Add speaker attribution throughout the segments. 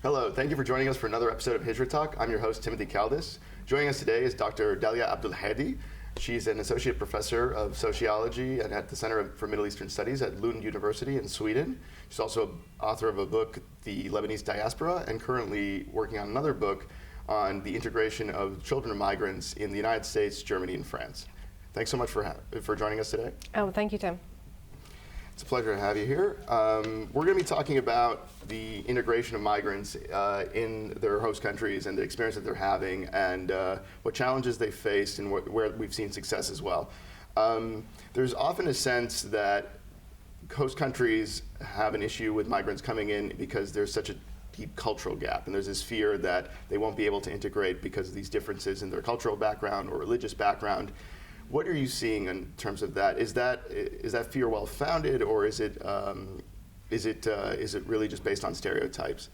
Speaker 1: Hello, thank you for joining us for another episode of Hijrah Talk. I'm your host, Timothy Caldis. Joining us today is Dr. Dalia Abdelhady. She's an Associate Professor of Sociology and at the Center for Middle Eastern Studies at Lund University in Sweden. She's also author of a book, The Lebanese Diaspora, and currently working on another book on the integration of children of migrants in the United States, Germany, and France. Thanks so much for joining us today.
Speaker 2: Oh, thank you, Tim.
Speaker 1: It's a pleasure to have you here. We're going to be talking about the integration of migrants in their host countries and the experience that they're having and what challenges they faced and where we've seen success as well. There's often a sense that host countries have an issue with migrants coming in because there's such a deep cultural gap, and there's this fear that they won't be able to integrate because of these differences in their cultural background or religious background. What are you seeing in terms of that? Is that fear well founded, or is it really just based on stereotypes?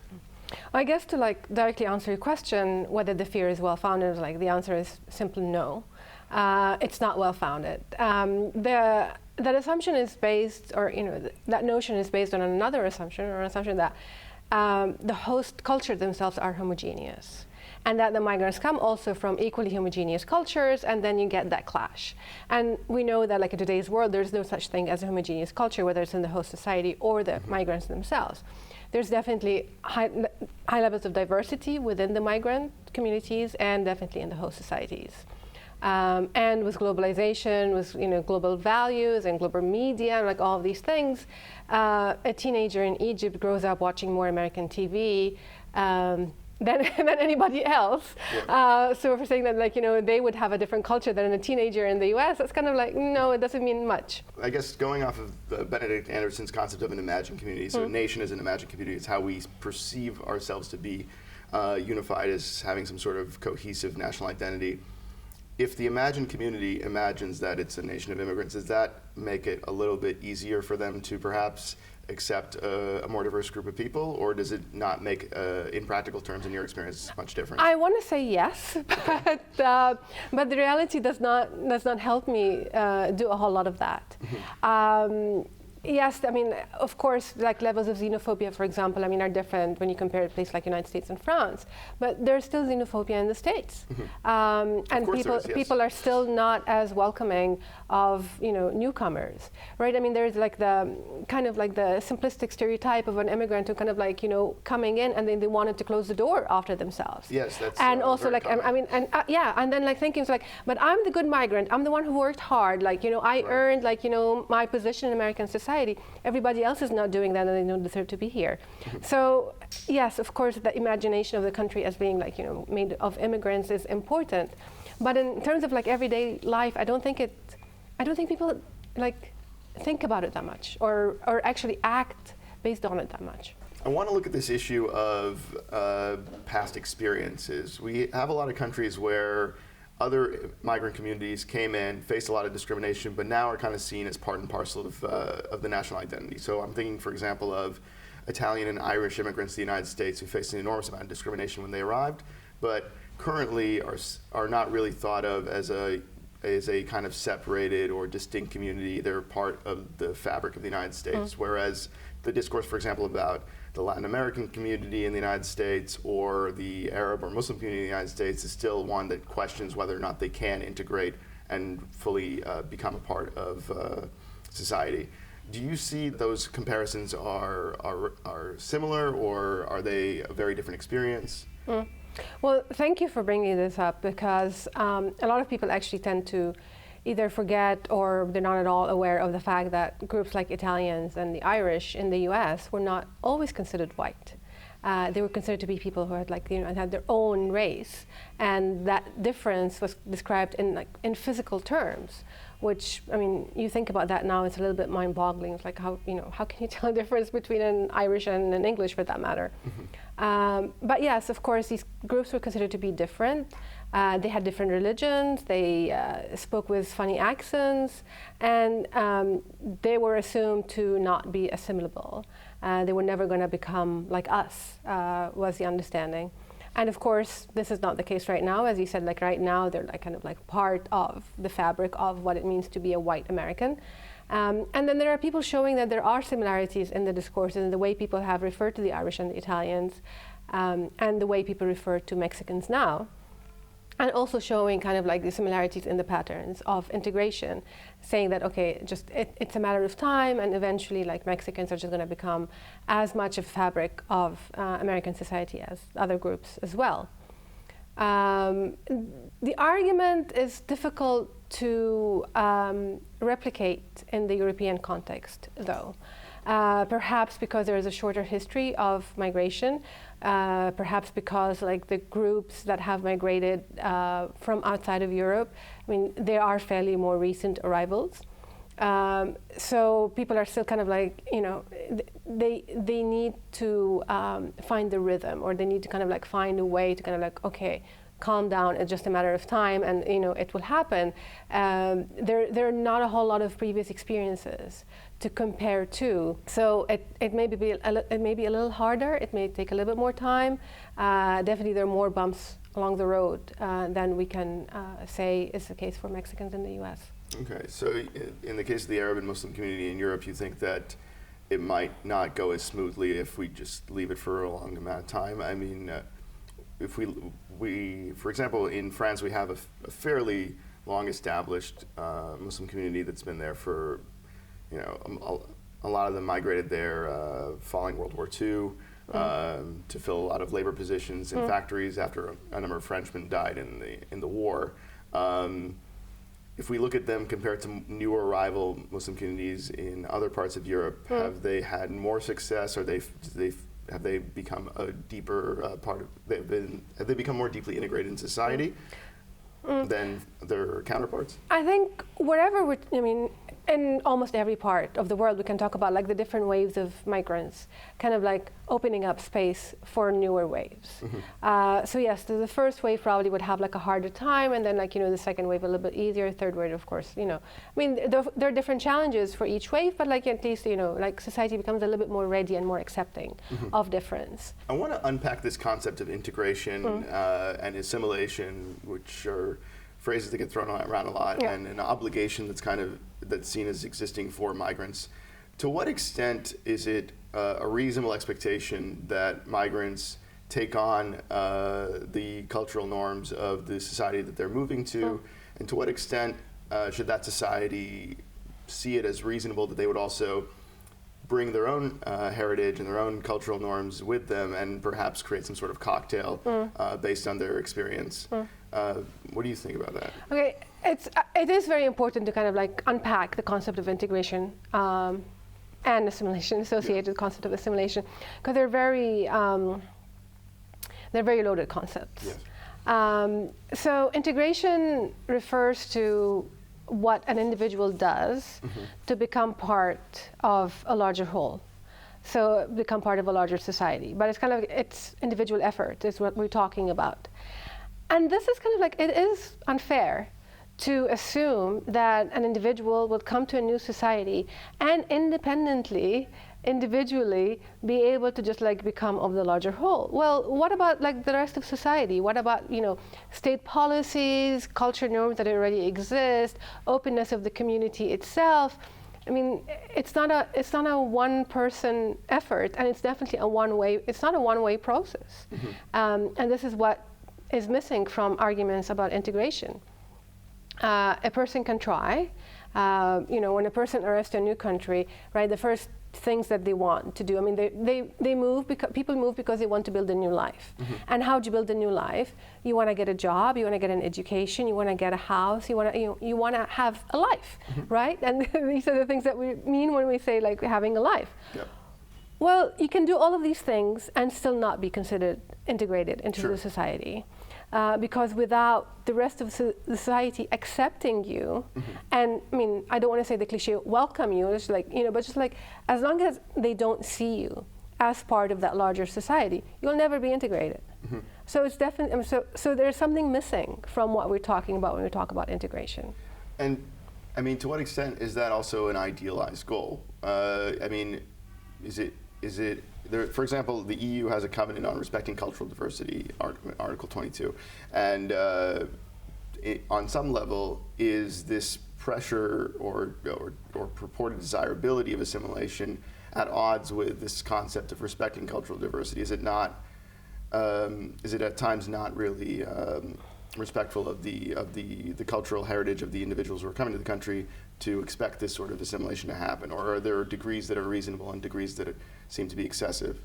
Speaker 2: I guess to directly answer your question, whether the fear is well founded, the answer is simply no. It's not well founded. That assumption is based, that notion is based on another assumption, or an assumption that the host culture themselves are homogeneous, and that the migrants come also from equally homogeneous cultures, and then you get that clash. And we know that in today's world, there's no such thing as a homogeneous culture, whether it's in the host society or the migrants themselves. There's definitely high levels of diversity within the migrant communities and definitely in the host societies. And with globalization, with global values and global media, and all of these things, a teenager in Egypt grows up watching more American TV than anybody else. Yeah. So if we're saying that they would have a different culture than a teenager in the US, that's kind of no, it doesn't mean much.
Speaker 1: I guess going off of Benedict Anderson's concept of an imagined community, so a nation is an imagined community, it's how we perceive ourselves to be unified as having some sort of cohesive national identity. If the imagined community imagines that it's a nation of immigrants, does that make it a little bit easier for them to perhaps accept a more diverse group of people, or does it not make, in practical terms, in your experience, much difference? I
Speaker 2: want to say yes, but the reality does not help me do a whole lot of that. Yes, of course, levels of xenophobia, for example, are different when you compare a place like United States and France, but there's still xenophobia in the States. And people are still not as welcoming of, newcomers, right? There's the kind of the simplistic stereotype of an immigrant who coming in and then they wanted to close the door after themselves.
Speaker 1: Yes, that's
Speaker 2: and also
Speaker 1: common.
Speaker 2: and then thinking but I'm the good migrant, I'm the one who worked hard, I earned my position in American society. Everybody else is not doing that, and they don't deserve to be here. So yes, of course, the imagination of the country as being made of immigrants is important, but in terms of everyday life, I don't think people think about it that much, or actually act based on it that much.
Speaker 1: I want to look at this issue of past experiences. We have a lot of countries where other migrant communities came in, faced a lot of discrimination, but now are kind of seen as part and parcel of the national identity. So I'm thinking, for example, of Italian and Irish immigrants to the United States who faced an enormous amount of discrimination when they arrived, but currently are not really thought of as a kind of separated or distinct community. They're part of the fabric of the United States, whereas the discourse, for example, about the Latin American community in the United States or the Arab or Muslim community in the United States is still one that questions whether or not they can integrate and fully become a part of society. Do you see those comparisons are similar, or are they a very different experience?
Speaker 2: Well, thank you for bringing this up, because a lot of people actually tend to either forget or they're not at all aware of the fact that groups like Italians and the Irish in the US were not always considered white. They were considered to be people who had had their own race, and that difference was described in physical terms, which you think about that now, it's a little bit mind-boggling. It's how can you tell the difference between an Irish and an English, for that matter? But yes, of course, these groups were considered to be different. They had different religions, they spoke with funny accents, and they were assumed to not be assimilable. They were never going to become like us, was the understanding. And of course, this is not the case right now. As you said, right now, they're part of the fabric of what it means to be a white American. And then there are people showing that there are similarities in the discourses and the way people have referred to the Irish and the Italians. and the way people refer to Mexicans now. And also showing kind of like the similarities in the patterns of integration, saying that, okay, just it's a matter of time, and eventually like Mexicans are just going to become as much a fabric of American society as other groups as well. The argument is difficult to replicate in the European context, though. Perhaps because there is a shorter history of migration, perhaps because like the groups that have migrated from outside of Europe, I mean, they are fairly more recent arrivals. So people are still kind of like, you know, they need to find the rhythm, or they need to kind of like find a way to kind of like, okay, calm down, it's just a matter of time, and you know it will happen. There are not a whole lot of previous experiences to compare to, so it may be a little harder. It may take a little bit more time. Definitely, there are more bumps along the road than we can say is the case for Mexicans in the U.S.
Speaker 1: Okay, so in the case of the Arab and Muslim community in Europe, you think that it might not go as smoothly if we just leave it for a long amount of time? I mean, if we, for example, in France, we have a fairly long-established Muslim community that's been there for, you know, a lot of them migrated there following World War II to fill a lot of labor positions in factories after a number of Frenchmen died in the war. If we look at them compared to newer arrival Muslim communities in other parts of Europe, have they had more success, or have they become a deeper part of? Have they become more deeply integrated in society than their counterparts?
Speaker 2: I think wherever in almost every part of the world, we can talk about like the different waves of migrants, kind of like opening up space for newer waves. So yes, the first wave probably would have like a harder time, and then like, you know, the second wave a little bit easier, third wave, of course, you know. I mean, there are different challenges for each wave, but like at least, you know, like society becomes a little bit more ready and more accepting of difference.
Speaker 1: I want to unpack this concept of integration and assimilation, which are phrases that get thrown around a lot, and an obligation that's seen as existing for migrants. To what extent is it a reasonable expectation that migrants take on the cultural norms of the society that they're moving to, and to what extent should that society see it as reasonable that they would also bring their own heritage and their own cultural norms with them, and perhaps create some sort of cocktail based on their experience? What do you think about that? Okay,
Speaker 2: it is very important to kind of like unpack the concept of integration and assimilation, associated concept of assimilation, because they're very loaded concepts.
Speaker 1: Yes.
Speaker 2: So integration refers to what an individual does to become part of a larger whole. So become part of a larger society. But it's individual effort is what we're talking about. And this is kind of like, it is unfair to assume that an individual will come to a new society and independently, individually, be able to just like become of the larger whole. Well, what about like the rest of society? What about, you know, state policies, culture norms that already exist, openness of the community itself? I mean, it's not a one-person effort, and it's definitely it's not a one-way process. And this is what is missing from arguments about integration. A person can try. You know, when a person arrives to a new country, right, the first things that they want to do, I mean, they move because people move because they want to build a new life. And how do you build a new life? You want to get a job, you want to get an education, you want to get a house, you want to have a life, right? And these are the things that we mean when we say like having a life.
Speaker 1: Yep.
Speaker 2: Well, you can do all of these things and still not be considered integrated into the society. Because without the rest of society accepting you, and I mean, I don't want to say the cliche, welcome you, it's like, you know, but just like, as long as they don't see you as part of that larger society, you'll never be integrated. So it's definitely, so there's something missing from what we're talking about when we talk about integration.
Speaker 1: And I mean, to what extent is that also an idealized goal? I mean, is it there, for example, the EU has a covenant on respecting cultural diversity, Article 22, and on some level, is this pressure or purported desirability of assimilation at odds with this concept of respecting cultural diversity? Is it not is it at times not really respectful of the cultural heritage of the individuals who are coming to the country to expect this sort of assimilation to happen? Or are there degrees that are reasonable and degrees that seem to be excessive?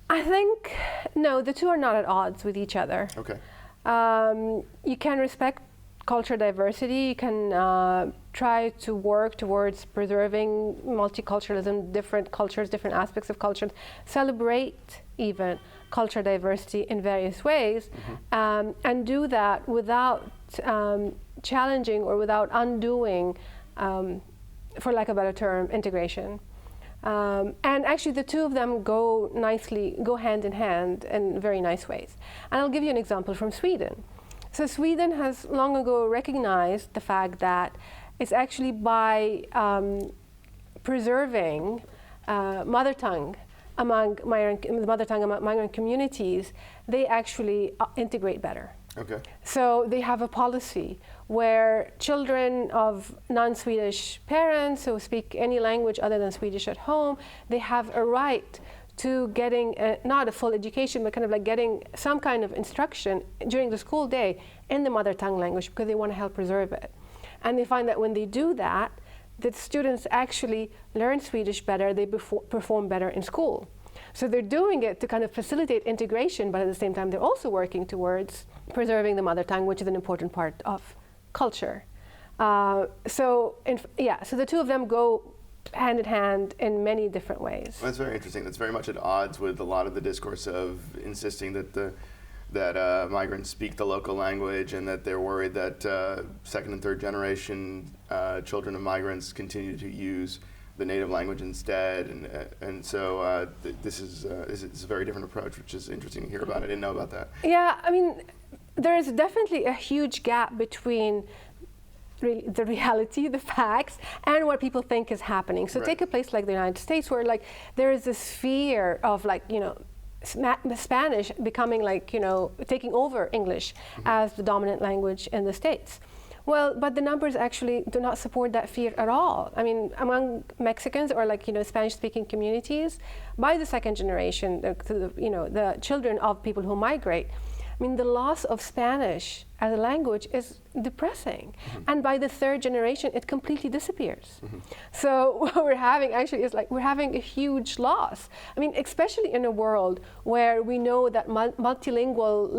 Speaker 2: I think, no, the two are not at odds with each other.
Speaker 1: Okay.
Speaker 2: You can respect cultural diversity, you can try to work towards preserving multiculturalism, different cultures, different aspects of cultures, celebrate even cultural diversity in various ways, and do that without challenging or without undoing, for lack of a better term, integration. And actually the two of them go hand in hand in very nice ways. And I'll give you an example from Sweden. So Sweden has long ago recognized the fact that it's actually by preserving mother tongue among migrant communities, they actually integrate better.
Speaker 1: Okay.
Speaker 2: So they have a policy where children of non-Swedish parents who speak any language other than Swedish at home, they have a right to getting not a full education, but kind of like getting some kind of instruction during the school day in the mother tongue language because they want to help preserve it. And they find that when they do that, the students actually learn Swedish better, they perform better in school. So they're doing it to kind of facilitate integration, but at the same time they're also working towards preserving the mother tongue, which is an important part of culture. So the two of them go hand in hand in many different ways.
Speaker 1: That's very interesting. That's very much at odds with a lot of the discourse of insisting that migrants speak the local language, and that they're worried that second and third generation children of migrants continue to use the native language instead, and so this is a very different approach, which is interesting to hear about. I didn't know about that.
Speaker 2: Yeah, I mean, there is definitely a huge gap between the reality, the facts, and what people think is happening. So take a place like the United States, where like there is this fear of Spanish becoming taking over English as the dominant language in the States. Well, but the numbers actually do not support that fear at all. I mean, among Mexicans or Spanish-speaking communities, by the second generation, the children of people who migrate, I mean, the loss of Spanish as a language is depressing. And by the third generation, it completely disappears. So what we're having actually is we're having a huge loss. I mean, especially in a world where we know that multilingual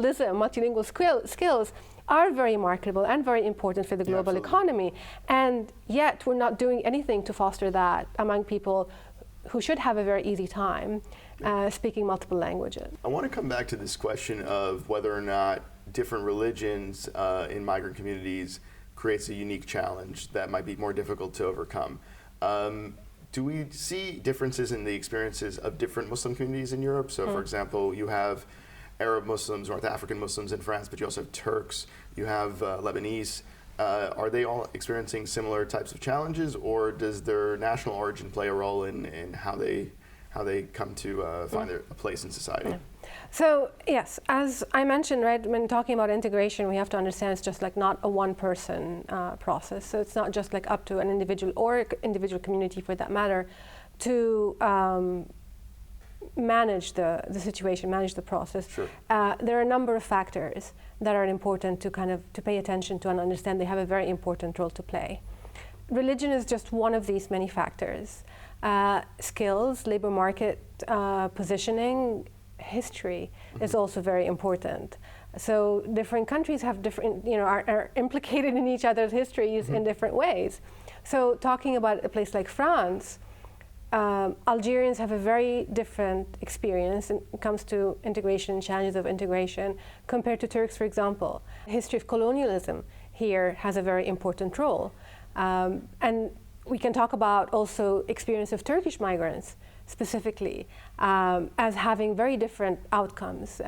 Speaker 2: skills are very marketable and very important for the global economy. And yet we're not doing anything to foster that among people who should have a very easy time speaking multiple languages. I
Speaker 1: want to come back to this question of whether or not different religions in migrant communities creates a unique challenge that might be more difficult to overcome. Do we see differences in the experiences of different Muslim communities in Europe? So for example, you have Arab Muslims, North African Muslims in France, but you also have Turks, you have Lebanese. Are they all experiencing similar types of challenges, or does their national origin play a role in how they come to find a place in society?
Speaker 2: Yeah. So yes, as I mentioned, when talking about integration, we have to understand it's just not a one-person process. So it's not just up to an individual or individual community, for that matter, to manage the situation, manage the process.
Speaker 1: Sure.
Speaker 2: There are a number of factors that are important to to pay attention to and understand. They have a very important role to play. Religion is just one of these many factors. Skills, labor market positioning, history is also very important. So different countries have different, are implicated in each other's histories in different ways. So talking about a place like France, Algerians have a very different experience when it comes to integration, challenges of integration, compared to Turks, for example. The history of colonialism here has a very important role. And we can talk about also experience of Turkish migrants specifically as having very different outcomes,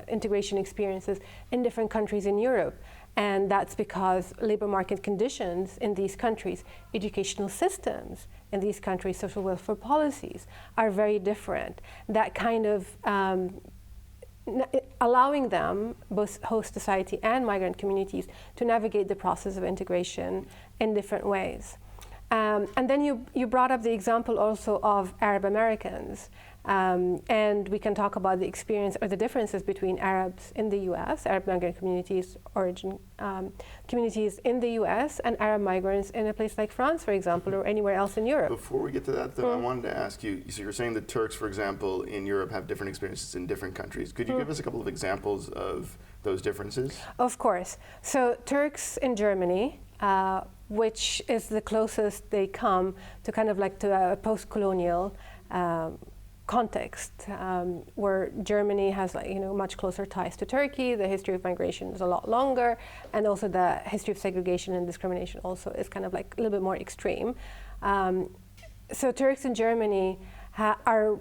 Speaker 2: integration experiences in different countries in Europe. And that's because labor market conditions in these countries, educational systems in these countries, social welfare policies are very different. That kind of allowing them, both host society and migrant communities, to navigate the process of integration in different ways. And then you brought up the example also of Arab Americans. And we can talk about the experience or the differences between Arabs in the US, Arab migrant communities, communities in the US, and Arab migrants in a place like France, for example, or anywhere else in Europe.
Speaker 1: Before we get to that, though, I wanted to ask you, so you're saying the Turks, for example, in Europe have different experiences in different countries. Could you give us a couple of examples of those differences?
Speaker 2: Of course. So Turks in Germany, which is the closest they come to kind of like to a post-colonial context, where Germany has much closer ties to Turkey. The history of migration is a lot longer, and also the history of segregation and discrimination also is kind of like a little bit more extreme. So Turks in Germany are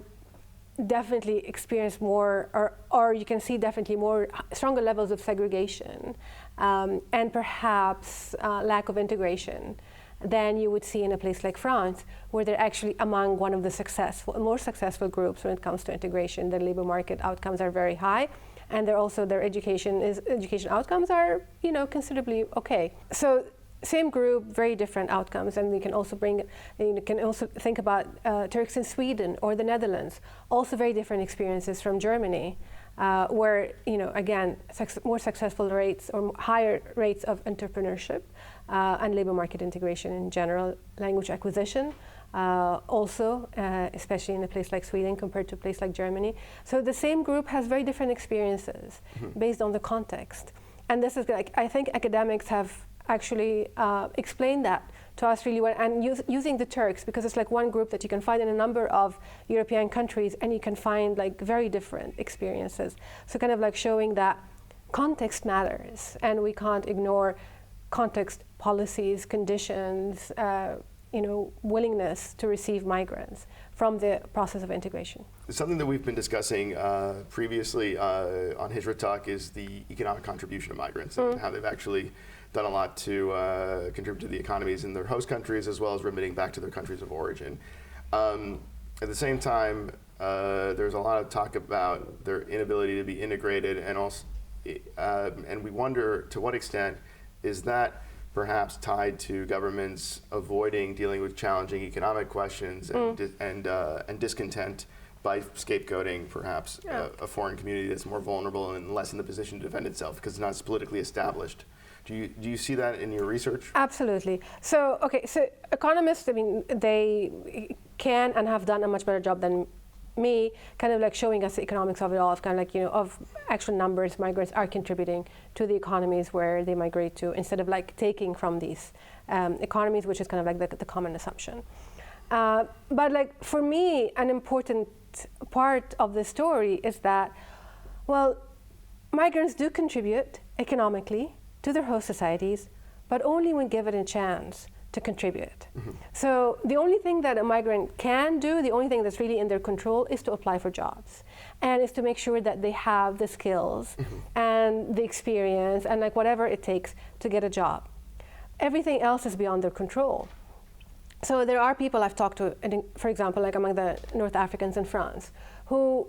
Speaker 2: definitely experience more, or you can see definitely more stronger levels of segregation, and perhaps lack of integration than you would see in a place like France, where they're actually among one of the more successful groups when it comes to integration. Their labor market outcomes are very high, and their education outcomes are considerably okay. So same group, very different outcomes, and you can also think about Turks in Sweden or the Netherlands, also very different experiences from Germany, where again more successful rates or higher rates of entrepreneurship and labor market integration in general, language acquisition also, especially in a place like Sweden compared to a place like Germany. So the same group has very different experiences based on the context, and this is I think academics have actually explained that to us really well, and using the Turks, because it's like one group that you can find in a number of European countries, and you can find like very different experiences. So kind of like showing that context matters, and we can't ignore context, policies, conditions, willingness to receive migrants from the process of integration.
Speaker 1: Something that we've been discussing previously on Hijrah Talk is the economic contribution of migrants and how they've actually done a lot to contribute to the economies in their host countries, as well as remitting back to their countries of origin. At the same time, there's a lot of talk about their inability to be integrated, and also, and we wonder to what extent is that perhaps tied to governments avoiding dealing with challenging economic questions and discontent by scapegoating perhaps a foreign community that's more vulnerable and less in the position to defend itself because it's not as politically established. Do you see that in your research?
Speaker 2: Absolutely. So economists, they can and have done a much better job than me, kind of like showing us the economics of it all, of kind of like, of actual numbers migrants are contributing to the economies where they migrate to, instead of like taking from these economies, which is kind of like the common assumption. But like for me, an important part of the story is that, well, migrants do contribute economically to their host societies, but only when given a chance to contribute. So the only thing that a migrant can do, the only thing that's really in their control, is to apply for jobs, and is to make sure that they have the skills and the experience and like whatever it takes to get a job. Everything else is beyond their control. So there are people I've talked to, for example, like among the North Africans in France, who,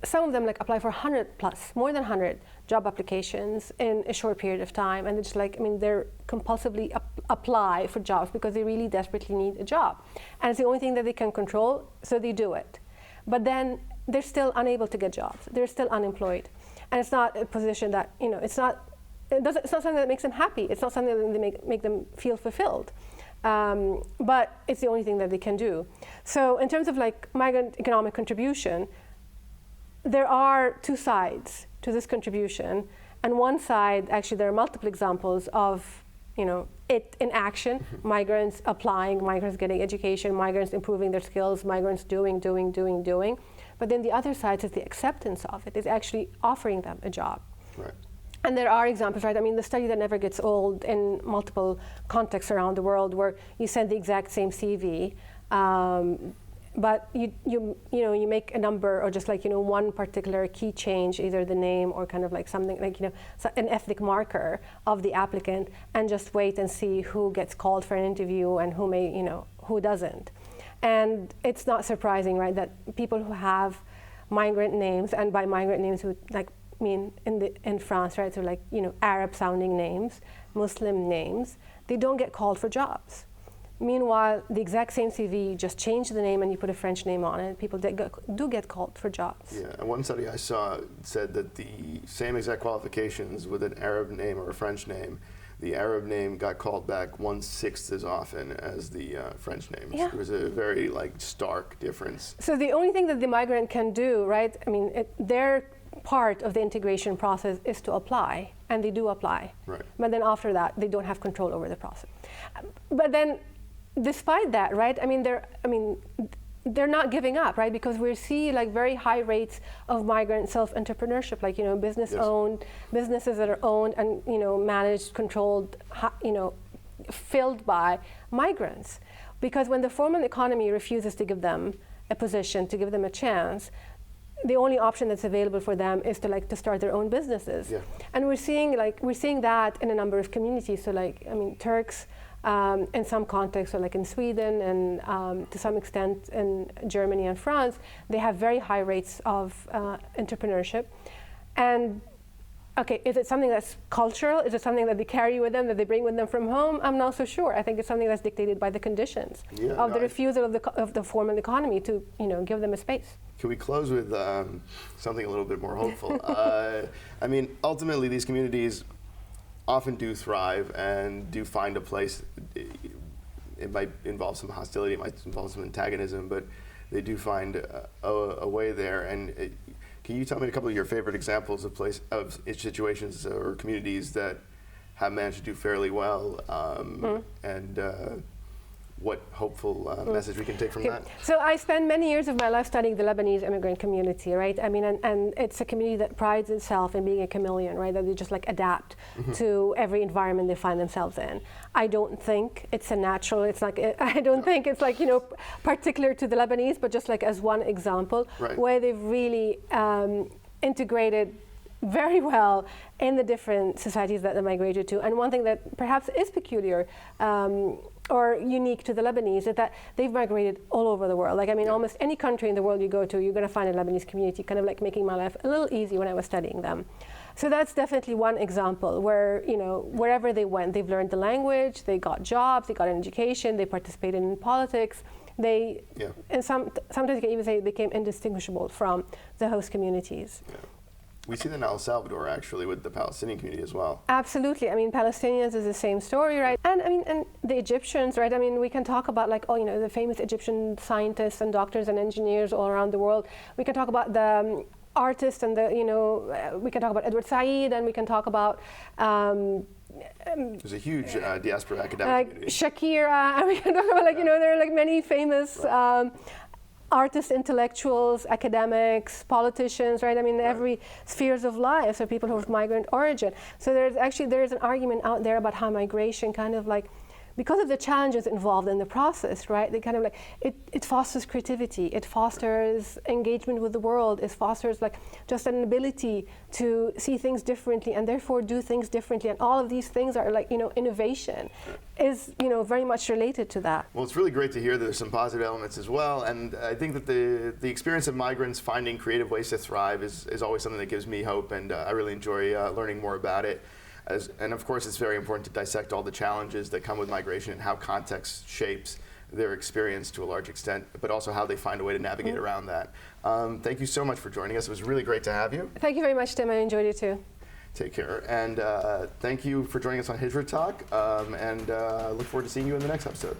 Speaker 2: some of them like apply for 100 plus, more than 100 job applications in a short period of time, and it's just like, they're compulsively apply for jobs because they really desperately need a job, and it's the only thing that they can control, so they do it. But then they're still unable to get jobs. They're still unemployed, and it's not a position that it's not something that makes them happy. It's not something that make them feel fulfilled. But it's the only thing that they can do. So in terms of like migrant economic contribution, there are two sides to this contribution, and one side, actually there are multiple examples of it in action, migrants applying, migrants getting education, migrants improving their skills, migrants doing. But then the other side is the acceptance of it, is actually offering them a job.
Speaker 1: Right.
Speaker 2: And there are examples, right? The study that never gets old in multiple contexts around the world, where you send the exact same CV, but you make a number, or just like one particular key change, either the name or kind of like something like an ethnic marker of the applicant, and just wait and see who gets called for an interview and who doesn't. And it's not surprising, right, that people who have migrant names, and by migrant names who in France, right, so like Arab sounding names, Muslim names, they don't get called for jobs. Meanwhile, the exact same CV, you just change the name and you put a French name on it, people do get called for jobs.
Speaker 1: Yeah, and one study I saw said that the same exact qualifications with an Arab name or a French name, the Arab name got called back 1/6 as often as the French name.
Speaker 2: Yeah.
Speaker 1: There was a very stark difference.
Speaker 2: So the only thing that the migrant can do, right? I mean, their part of the integration process is to apply, and they do apply.
Speaker 1: Right.
Speaker 2: But then after that, they don't have control over the process. But then, despite that, right? They're not giving up, right? Because we see very high rates of migrant self-entrepreneurship, businesses that are owned and managed, controlled, filled by migrants. Because when the formal economy refuses to give them a position, to give them a chance, the only option that's available for them is to start their own businesses.
Speaker 1: Yeah.
Speaker 2: And we're seeing that in a number of communities. So Turks. In some contexts, so in Sweden and to some extent in Germany and France, they have very high rates of entrepreneurship. And okay, is it something that's cultural? Is it something that they carry with them, that they bring with them from home? I'm not so sure. I think it's something that's dictated by the conditions of the refusal of the formal economy to give them a space.
Speaker 1: Can we close with something a little bit more hopeful? Ultimately, these communities often do thrive and do find a place. It might involve some hostility, it might involve some antagonism, but they do find a way there. And can you tell me a couple of your favorite examples of situations or communities that have managed to do fairly well, and what hopeful message we can take from that?
Speaker 2: So I spent many years of my life studying the Lebanese immigrant community, right? And it's a community that prides itself in being a chameleon, right? That they just adapt to every environment they find themselves in. I don't think it's a natural, I don't think it's particular to the Lebanese, but just as one example,
Speaker 1: right,
Speaker 2: where they've really integrated very well in the different societies that they migrated to. And one thing that perhaps is peculiar or unique to the Lebanese is that they've migrated all over the world. Almost any country in the world you go to, you're going to find a Lebanese community, kind of making my life a little easy when I was studying them. So that's definitely one example where, wherever they went, they've learned the language, they got jobs, they got an education, they participated in politics. And sometimes you can even say they became indistinguishable from the host communities.
Speaker 1: Yeah. We see that in El Salvador, actually, with the Palestinian community as well.
Speaker 2: Absolutely. Palestinians is the same story, right? And the Egyptians, right? We can talk about the famous Egyptian scientists and doctors and engineers all around the world. We can talk about the artists and we can talk about Edward Said, and we can talk about
Speaker 1: there's a huge diaspora academic community.
Speaker 2: Shakira, and we can talk about there are many famous artists, intellectuals, academics, politicians, right? Every spheres of life, so people who have migrant origin. So there's an argument out there about how migration because of the challenges involved in the process, right? They it fosters creativity, it fosters engagement with the world, it fosters just an ability to see things differently and therefore do things differently. And all of these things are innovation is very much related to that.
Speaker 1: Well, it's really great to hear that there's some positive elements as well. And I think that the experience of migrants finding creative ways to thrive is always something that gives me hope, and I really enjoy learning more about it. And of course, it's very important to dissect all the challenges that come with migration and how context shapes their experience to a large extent, but also how they find a way to navigate around that. Thank you so much for joining us. It was really great to have you.
Speaker 2: Thank you very much, Tim. I enjoyed it too.
Speaker 1: Take care. And thank you for joining us on Hijrah Talk. And look forward to seeing you in the next episode.